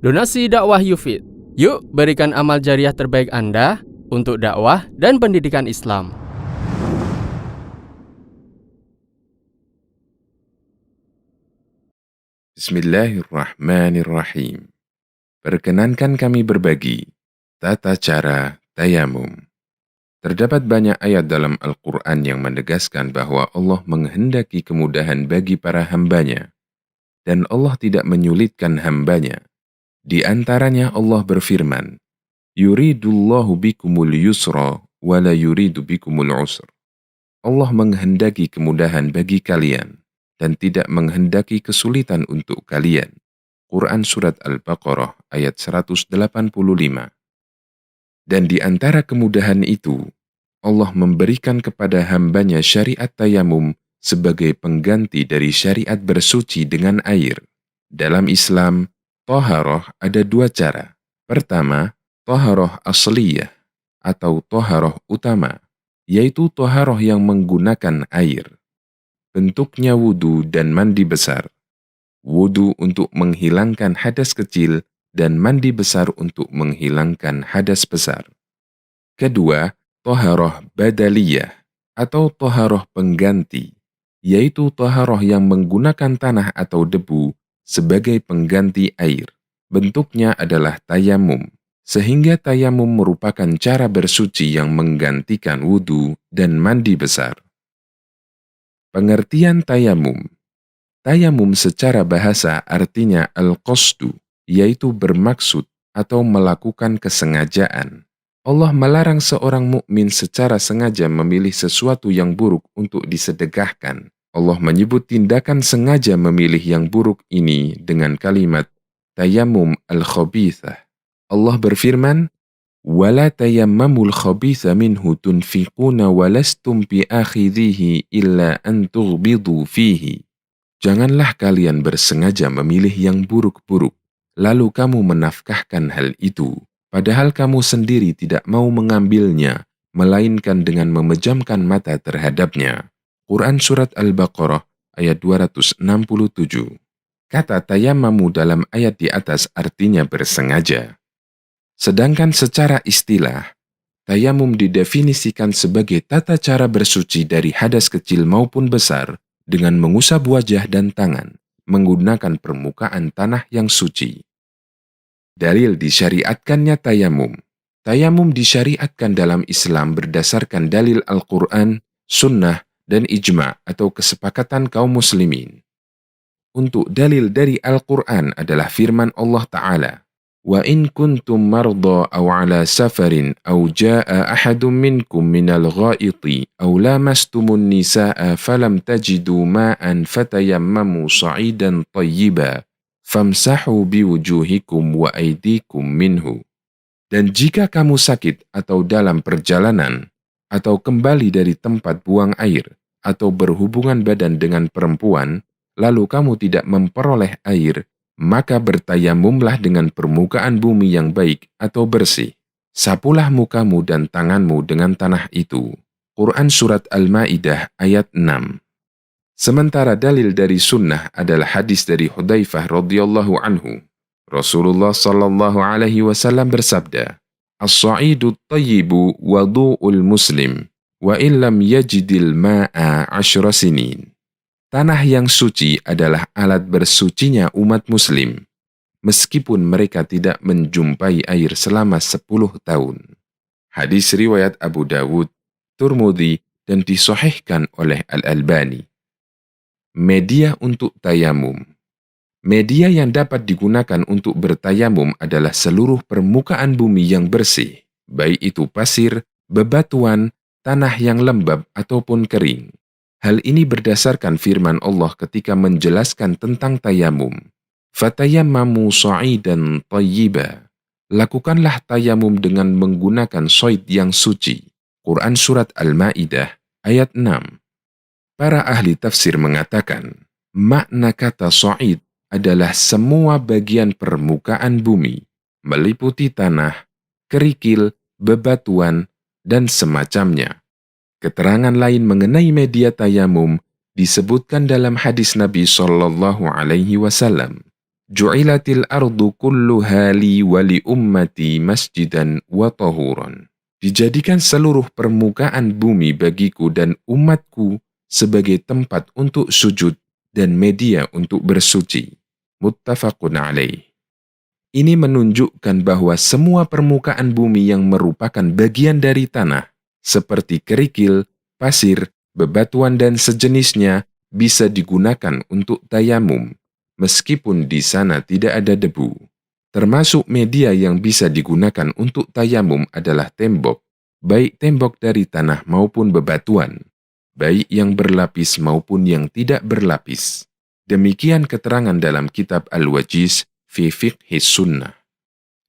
Donasi dakwah Yufid. Yuk berikan amal jariah terbaik Anda untuk dakwah dan pendidikan Islam. Bismillahirrahmanirrahim. Perkenankan kami berbagi tata cara tayamum. Terdapat banyak ayat dalam Al-Quran yang menegaskan bahwa Allah menghendaki kemudahan bagi para hambanya, dan Allah tidak menyulitkan hambanya. Di antaranya Allah berfirman, Yuridullahu bikumul yusra, wa la yuridu bikumul usr. Allah menghendaki kemudahan bagi kalian, dan tidak menghendaki kesulitan untuk kalian. Quran Surat Al-Baqarah ayat 185. Dan di antara kemudahan itu, Allah memberikan kepada hambanya syariat tayamum sebagai pengganti dari syariat bersuci dengan air. Dalam Islam, toharoh ada dua cara. Pertama, toharoh asliyah atau toharoh utama, yaitu toharoh yang menggunakan air. Bentuknya wudu dan mandi besar. Wudu untuk menghilangkan hadas kecil dan mandi besar untuk menghilangkan hadas besar. Kedua, toharoh badaliyah atau toharoh pengganti, yaitu toharoh yang menggunakan tanah atau debu sebagai pengganti air. Bentuknya adalah tayamum, sehingga tayamum merupakan cara bersuci yang menggantikan wudu dan mandi besar. Pengertian tayamum. Tayamum secara bahasa artinya al-qasdu, yaitu bermaksud atau melakukan kesengajaan. Allah melarang seorang mukmin secara sengaja memilih sesuatu yang buruk untuk disedekahkan. Allah menyebut tindakan sengaja memilih yang buruk ini dengan kalimat tayamum al-khabithah. Allah berfirman, وَلَا تَيَمَّمُوا الْخَبِيثَ مِنْهُ تُنْفِقُونَ وَلَسْتُمْ بِآخِذِيهِ إِلَّا أَنْ تُغْمِضُوا فِيهِ. Janganlah kalian bersengaja memilih yang buruk-buruk, lalu kamu menafkahkan hal itu, padahal kamu sendiri tidak mau mengambilnya, melainkan dengan memejamkan mata terhadapnya. Quran Surat Al-Baqarah ayat 267. Kata tayammamu dalam ayat di atas artinya bersengaja. Sedangkan secara istilah, tayamum didefinisikan sebagai tata cara bersuci dari hadas kecil maupun besar, dengan mengusap wajah dan tangan, menggunakan permukaan tanah yang suci. Dalil disyariatkannya tayamum. Tayamum disyariatkan dalam Islam berdasarkan dalil Al-Quran, Sunnah, dan Ijma' atau kesepakatan kaum muslimin. Untuk dalil dari Al-Quran adalah firman Allah Ta'ala, وَإِن كُنْتُمْ مَرْضَى أَوْ عَلَى سَفَرٍ أَوْ جَاءَ أَحَدٌ مِّنْكُمْ مِنَ الْغَائِطِ أَوْ لَامَسْتُمُ النِّسَاءَ فَلَمْ تَجِدُوا مَاءً فَتَيَمَّمُوا صَعِيدًا طَيِّبًا فَامْسَحُوا بِوُجُوهِكُمْ وَأَيْدِيكُمْ مِنْهُ. Dan jika kamu sakit atau dalam perjalanan, atau kembali dari tempat buang air, atau berhubungan badan dengan perempuan, lalu kamu tidak memperoleh air, maka bertayamumlah dengan permukaan bumi yang baik atau bersih. Sapulah mukamu dan tanganmu dengan tanah itu. Quran Surat Al-Ma'idah ayat 6. Sementara dalil dari sunnah adalah hadis dari Hudzaifah radhiyallahu anhu. Rasulullah sallallahu alaihi wasallam bersabda, As-sa'idu tayyibu wadu'ul muslim, wa illam yajidil ma'a 10 sinin. Tanah yang suci adalah alat bersucinya umat muslim, meskipun mereka tidak menjumpai air selama 10 tahun. Hadis riwayat Abu Dawud, Tirmidzi, dan disahihkan oleh Al-Albani. Media untuk tayamum. Media yang dapat digunakan untuk bertayamum adalah seluruh permukaan bumi yang bersih, baik itu pasir, bebatuan, tanah yang lembab, ataupun kering. Hal ini berdasarkan firman Allah ketika menjelaskan tentang tayamum. Fatayammamu sa'idan tayyiba. Lakukanlah tayamum dengan menggunakan soid yang suci. Quran Surat Al-Ma'idah ayat 6. Para ahli tafsir mengatakan, makna kata sa'id adalah semua bagian permukaan bumi, meliputi tanah, kerikil, bebatuan, dan semacamnya. Keterangan lain mengenai media tayamum disebutkan dalam hadis Nabi Shallallahu Alaihi Wasallam. Ju'ilatil ardu kulluha li wa li ummati masjidan wa tahuran. Dijadikan seluruh permukaan bumi bagiku dan umatku sebagai tempat untuk sujud dan media untuk bersuci. Muttafaqun alaih. Ini menunjukkan bahwa semua permukaan bumi yang merupakan bagian dari tanah, seperti kerikil, pasir, bebatuan dan sejenisnya, bisa digunakan untuk tayamum, meskipun di sana tidak ada debu. Termasuk media yang bisa digunakan untuk tayamum adalah tembok, baik tembok dari tanah maupun bebatuan, baik yang berlapis maupun yang tidak berlapis. Demikian keterangan dalam kitab Al-Wajiz fi Fiqhis Sunnah.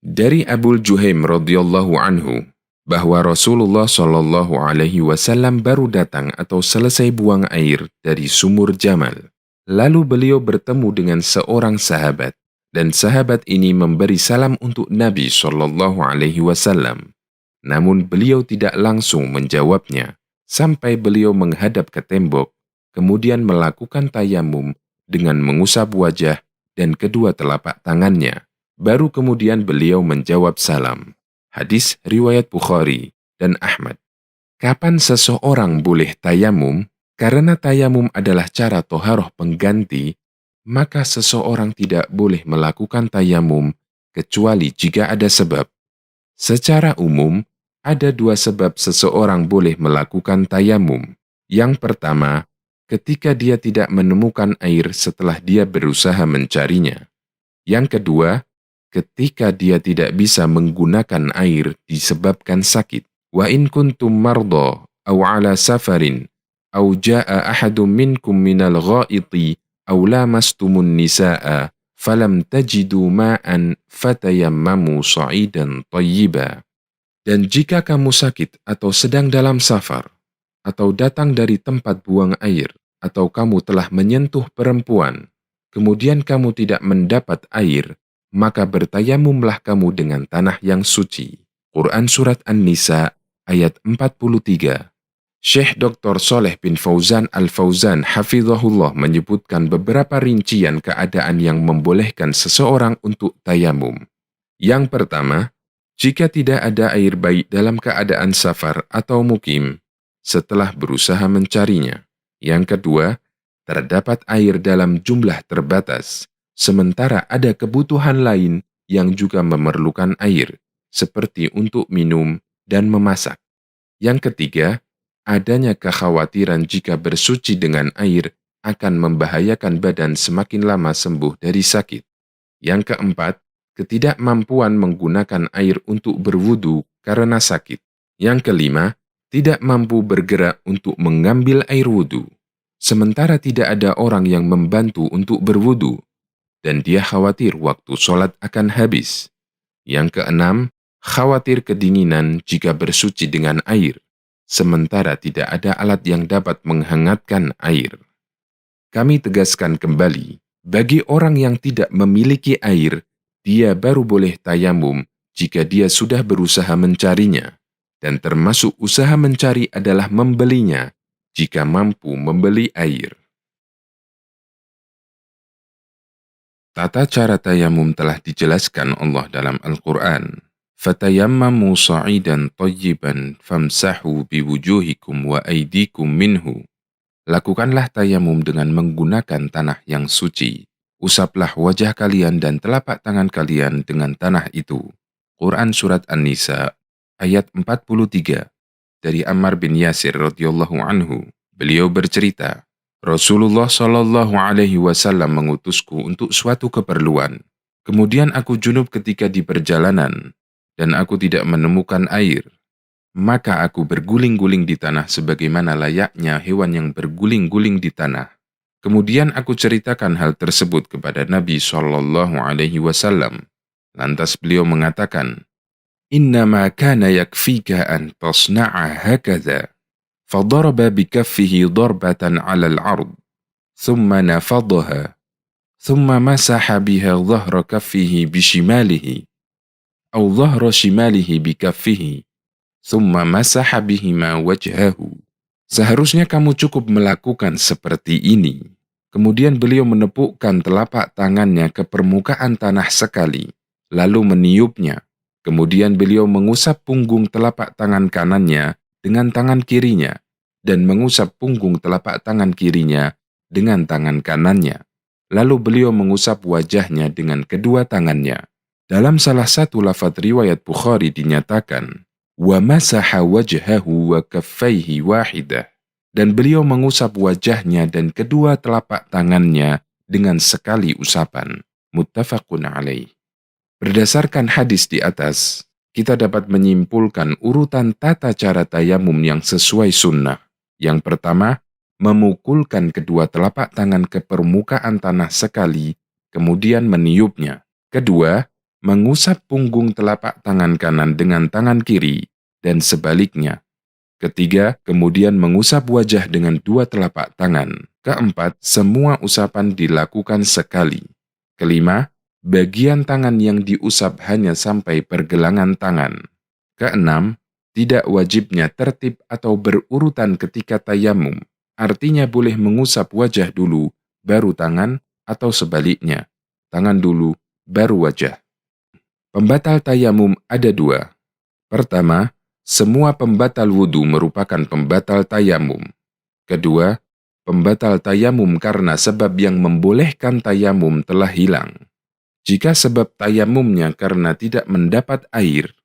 Dari Abu Juhaim radhiyallahu anhu, bahwa Rasulullah shallallahu alaihi wasallam baru datang atau selesai buang air dari sumur Jamal. Lalu beliau bertemu dengan seorang sahabat, dan sahabat ini memberi salam untuk Nabi shallallahu alaihi wasallam. Namun beliau tidak langsung menjawabnya, sampai beliau menghadap ke tembok, kemudian melakukan tayamum dengan mengusap wajah dan kedua telapak tangannya. Baru kemudian beliau menjawab salam. Hadis riwayat Bukhari dan Ahmad. Kapan seseorang boleh tayamum? Karena tayamum adalah cara toharoh pengganti, maka seseorang tidak boleh melakukan tayamum kecuali jika ada sebab. Secara umum, ada dua sebab seseorang boleh melakukan tayamum. Yang pertama, ketika dia tidak menemukan air setelah dia berusaha mencarinya. Yang kedua, ketika dia tidak bisa menggunakan air disebabkan sakit. Wa in kuntum marda aw ala safarin aw jaa ahadun minkum minal ghaiti aw lamastumun nisaa falam tajidu ma'an fatayammamu sa'idan thayyiba. Dan jika kamu sakit atau sedang dalam safar, atau datang dari tempat buang air, atau kamu telah menyentuh perempuan, kemudian kamu tidak mendapat air, maka bertayamumlah kamu dengan tanah yang suci. Quran Surat An-Nisa ayat 43. Syekh Dr. Shaleh bin Fauzan Al-Fauzan hafizahullah menyebutkan beberapa rincian keadaan yang membolehkan seseorang untuk tayamum. Yang pertama, jika tidak ada air baik dalam keadaan safar atau mukim, setelah berusaha mencarinya. Yang kedua, terdapat air dalam jumlah terbatas, sementara ada kebutuhan lain yang juga memerlukan air, seperti untuk minum dan memasak. Yang ketiga, adanya kekhawatiran jika bersuci dengan air akan membahayakan badan semakin lama sembuh dari sakit. Yang keempat, ketidakmampuan menggunakan air untuk berwudu karena sakit. Yang kelima, tidak mampu bergerak untuk mengambil air wudu, sementara tidak ada orang yang membantu untuk berwudu, dan dia khawatir waktu sholat akan habis. Yang keenam, khawatir kedinginan jika bersuci dengan air, sementara tidak ada alat yang dapat menghangatkan air. Kami tegaskan kembali, bagi orang yang tidak memiliki air, dia baru boleh tayamum jika dia sudah berusaha mencarinya, dan termasuk usaha mencari adalah membelinya jika mampu membeli air. Tata cara tayamum telah dijelaskan Allah dalam Al-Quran. Fatayammamu sa'idan thayyiban famsahu biwujuhikum wa aydikum minhu. Lakukanlah tayamum dengan menggunakan tanah yang suci. Usaplah wajah kalian dan telapak tangan kalian dengan tanah itu. Quran Surat An-Nisa ayat 43. Dari Ammar bin Yasir radhiyallahu anhu, beliau bercerita, Rasulullah shallallahu alaihi wasallam mengutusku untuk suatu keperluan. Kemudian aku junub ketika di perjalanan, dan aku tidak menemukan air. Maka aku berguling-guling di tanah sebagaimana layaknya hewan yang berguling-guling di tanah. Kemudian aku ceritakan hal tersebut kepada Nabi shallallahu alaihi wasallam. Lantas beliau mengatakan, Innama kana yakfika an tasna'a hakadha. فضرب بكفه ضربة على الأرض ثم نفضها ثم مسح بها ظهر كفه بشماله أو ظهر شماله بكفه ثم مسح بهما وجهه. Seharusnya kamu cukup melakukan seperti ini. Kemudian beliau menepukkan telapak tangannya ke permukaan tanah sekali, lalu meniupnya. Kemudian beliau mengusap punggung telapak tangan kanannya dengan tangan kirinya, dan mengusap punggung telapak tangan kirinya dengan tangan kanannya. Lalu beliau mengusap wajahnya dengan kedua tangannya. Dalam salah satu lafaz riwayat Bukhari dinyatakan, wa masaha wajhahu wa kaffaihi wahidah. Dan beliau mengusap wajahnya dan kedua telapak tangannya dengan sekali usapan. Muttafaqun alaih. Berdasarkan hadis di atas, kita dapat menyimpulkan urutan tata cara tayamum yang sesuai sunnah. Yang pertama, memukulkan kedua telapak tangan ke permukaan tanah sekali, kemudian meniupnya. Kedua, mengusap punggung telapak tangan kanan dengan tangan kiri, dan sebaliknya. Ketiga, kemudian mengusap wajah dengan dua telapak tangan. Keempat, semua usapan dilakukan sekali. Kelima, bagian tangan yang diusap hanya sampai pergelangan tangan. Keenam, tidak wajibnya tertib atau berurutan ketika tayamum. Artinya boleh mengusap wajah dulu, baru tangan, atau sebaliknya. Tangan dulu, baru wajah. Pembatal tayamum ada dua. Pertama, semua pembatal wudhu merupakan pembatal tayamum. Kedua, pembatal tayamum karena sebab yang membolehkan tayamum telah hilang. Jika sebab tayamumnya karena tidak mendapat air,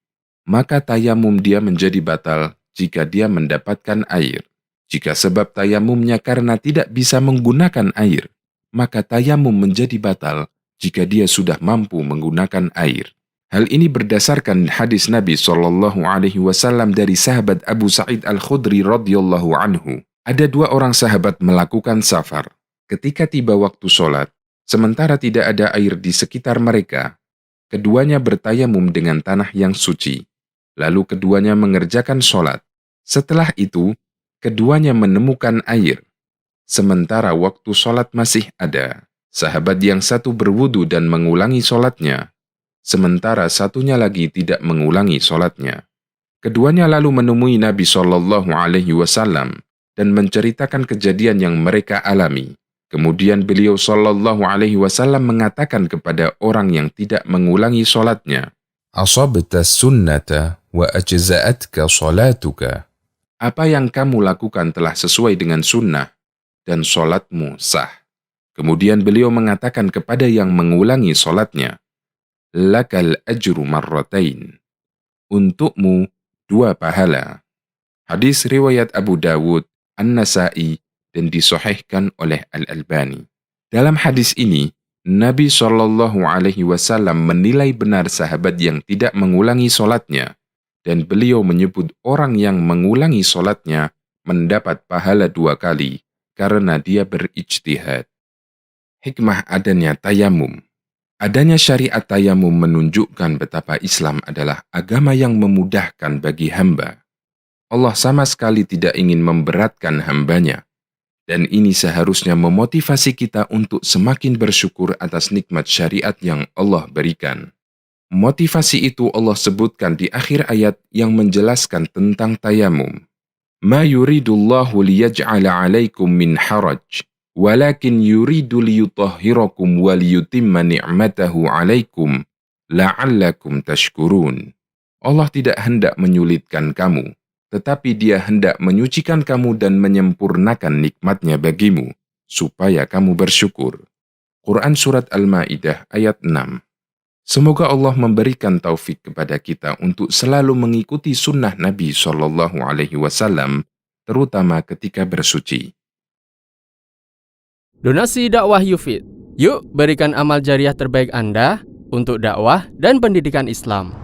maka tayamum dia menjadi batal jika dia mendapatkan air. Jika sebab tayamumnya karena tidak bisa menggunakan air, maka tayamum menjadi batal jika dia sudah mampu menggunakan air. Hal ini berdasarkan hadis Nabi SAW dari sahabat Abu Sa'id Al-Khudri radhiyallahu anhu. Ada dua orang sahabat melakukan safar. Ketika tiba waktu sholat, sementara tidak ada air di sekitar mereka, keduanya bertayamum dengan tanah yang suci. Lalu keduanya mengerjakan sholat. Setelah itu, keduanya menemukan air. Sementara waktu sholat masih ada, sahabat yang satu berwudu dan mengulangi sholatnya, sementara satunya lagi tidak mengulangi sholatnya. Keduanya lalu menemui Nabi SAW dan menceritakan kejadian yang mereka alami. Kemudian beliau SAW mengatakan kepada orang yang tidak mengulangi sholatnya, "Asabta sunnata wa ajza'atka sholatuka." Apa yang kamu lakukan telah sesuai dengan sunnah dan sholatmu sah. Kemudian beliau mengatakan kepada yang mengulangi sholatnya, lakal ajru marratain. Untukmu dua pahala. Hadis riwayat Abu Dawud, An-Nasai, dan disahihkan oleh Al-Albani. Dalam hadis ini, Nabi SAW menilai benar sahabat yang tidak mengulangi sholatnya, dan beliau menyebut orang yang mengulangi sholatnya mendapat pahala dua kali karena dia berijtihad. Hikmah adanya tayamum. Adanya syariat tayamum menunjukkan betapa Islam adalah agama yang memudahkan bagi hamba. Allah sama sekali tidak ingin memberatkan hambanya. Dan ini seharusnya memotivasi kita untuk semakin bersyukur atas nikmat syariat yang Allah berikan. Motivasi itu Allah sebutkan di akhir ayat yang menjelaskan tentang tayamum. Ma yuridullahu liyaj'ala alaikum min haraj, walakin yuridu liyutahhirakum wa liyutimma ni'matahu alaikum la'allakum tashkurun. Allah tidak hendak menyulitkan kamu, tetapi Dia hendak menyucikan kamu dan menyempurnakan nikmatnya bagimu, supaya kamu bersyukur. Quran Surat Al-Ma'idah ayat 6. Semoga Allah memberikan taufik kepada kita untuk selalu mengikuti sunnah Nabi SAW, terutama ketika bersuci. Donasi dakwah Yufid. Yuk berikan amal jariah terbaik Anda untuk dakwah dan pendidikan Islam.